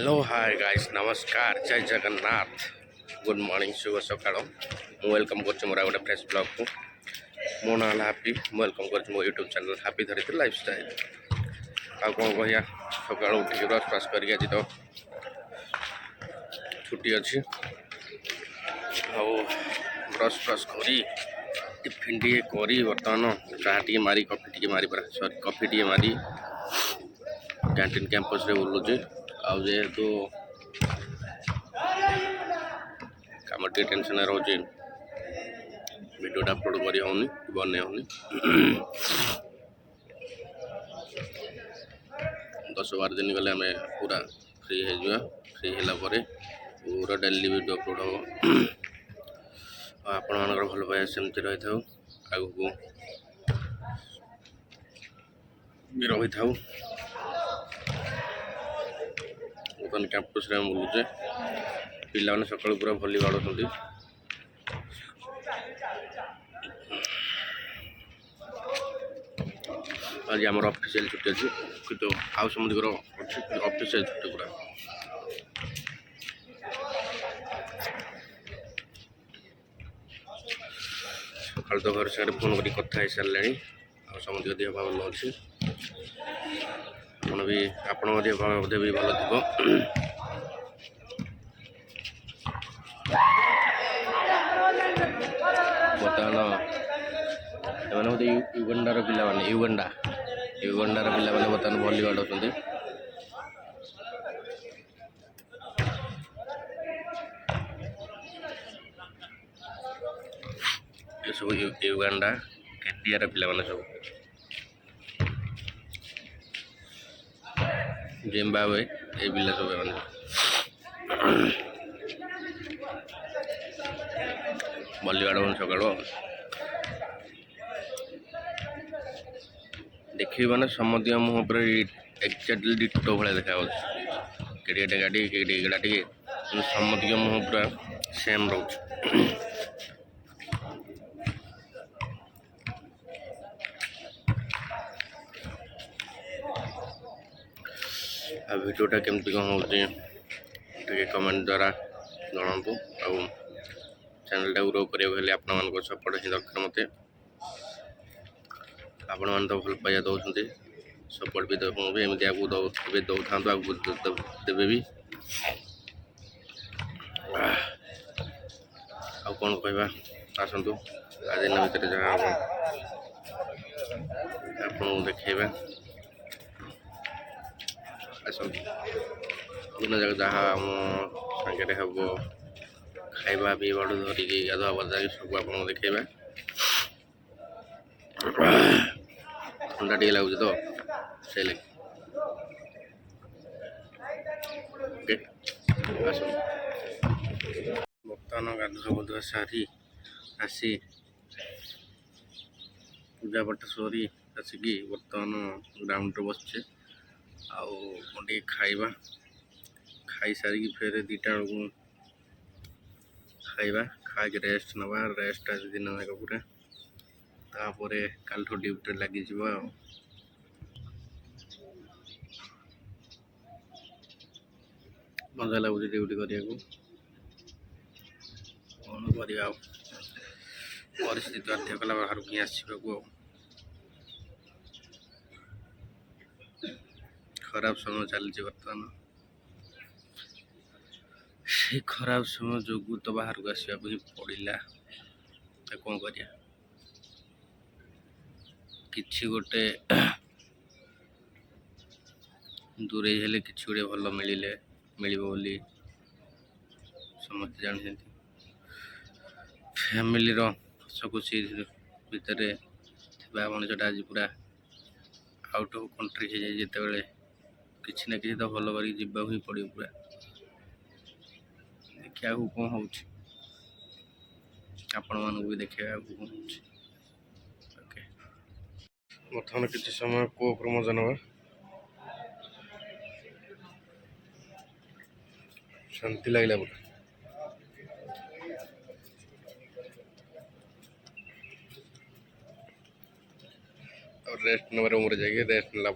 Hello hi guys नमस्कार जय Jagannath good morning शुभ सकाळ मु वेलकम कर मोर गोटे फ्रेश ब्लॉग को मो ना हैप्पी वेलकम कर मो यूट्यूब चैनल हैप्पी धरित्री लाइफस्टाइल आ कौन कह सका उठिक ब्रश फ्रश करके आज तो छुट्टी अच्छी आ ब्रश फ्रश करी टिफिन टे करी बर्तमान चाह टे मारी कॉफी टे मारी सॉरी कॉफी टे मारी कैंटीन कैंपस रे बुलुचे आजेतु कम टे टेंशन रोचे वीडियो अपलोड कर बन होनी 10-12 दिन गले आम पूरा फ्री हो फ्री है पूरा डेली वीडियो अपलोड हम आपण मानकर भल पाया सेमती रही था आगू रही था बर्तमान कैंपस रे बुलुचे पिला मैंने सकाल पूरा भली बाड़ुंट आज आम ऑफिशियल छुट्टी अच्छी कि आउ समझकर ऑफिशियल छुट्टी पूरा सकाल तो घर सारे फोन कर कथा सारे आ समझ देह भल अच्छी आपण भी भल थी बर्तमान एम युगांडार पिला युगांडार पिला बर्तमान भली बाड़ुंट सब युगांडा केनियार पिला सब जिम्बाब्वे ये पिला सब भली बाड़ सका देखिए मैंने समझ मुँह पर एक्जाक्टली डिटो भाया देखा केटे गाड़ी केड़ा समझ मुँह पूरा सेम रोच आ वीडियोटा केमती कौन हो कमेंट द्वारा जनातु आ चैनल टा ग्रो करने आप सपोर्ट ही दरकार मत आपण मैंने तो भल पाइबा दौरान सपोर्ट भी भी एमती आगे दौ था देवे भी आ कौन कहवा आसतु आज दिन भितर जहाँ आपको देखा दिन जाक जहाँ आम सागे हम खाଇବା ପିଇବାଠୁ ଧରିକି ଗାଧୁଆ ପାଧୁଆ ସବୁ ଆପଣଙ୍କୁ ଦେଖେଇବା ଥଣ୍ଡା ଟିକେ ଲାଗୁଛି ତ ସେଇ ଲାଗି ଓକେ ଆସନ୍ତୁ ବର୍ତ୍ତମାନ ଗାଧୁଆ ସାରି ଆସି ପୂଜାପାଠ ସରି ଆସିକି ବର୍ତ୍ତମାନ ଗ୍ରାଉଣ୍ଡରେ ବସିଛେ ଆଉ ଟିକେ ଖାଇବା ଖାଇସାରିକି ଫେର 2ଟା ବେଳକୁ खाइबा खाके रेस्ट नवा रेस्ट आज दिन जाक पूरा तापर काल ड्यूटी लगी मजा लगुच ड्यूटी करने कौन कर परिस्थिति बाध्य कला बाहर की आसवाक खराब समय चलती बर्तमान से खराब समय जो तो बाहर को आसवा ही पड़ा कौन कर कि गोटे दूरे हेले कि गोटे भल मिले मिल समस्त जानते फैमिली हस खुशी भितर मनुष्यटा आज पूरा आउट ऑफ कंट्री हो जाए जिते किसी ना कि तो भल कर ही पड़ो पूरा देखा कौन हो आपण मानक भी देखा कौन ओके बर्तमान किसी समय को मजा नवा शांति लगला बोला और रेस्ट नवा रूम रे जाइए रेस्ट नेला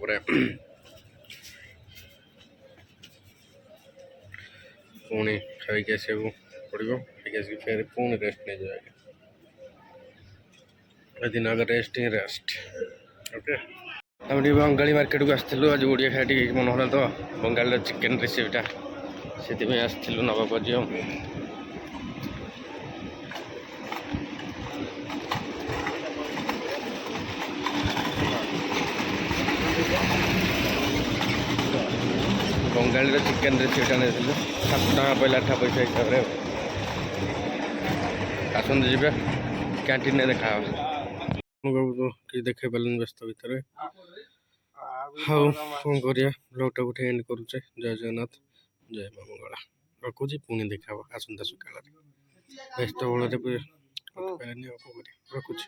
पुणी खाई आसू पड़ो खाई फिर पुणी रेस्ट नहीं जाए दिन अगर रेस्ट ही रेस्ट ओके आम बंगाली मार्केट को आसलु आज ओडिया खाई मन होला तो बंगाल चिकेन रेसिपीटा से आसलु नवा झील बंगाली चिकेन रेसिपीटा नहीं 7 टका पहला 8 पैसा हिसाब से आसत जी कैंटीन देखा कि देखे पारे व्यस्त भितर हाँ कौन करिया ब्लॉगटा गोटे एंड करुचे जय जगन्नाथ जय माँ मंगला रखुची पुणी देखा आसंता सकाल व्यस्त बल रखुची।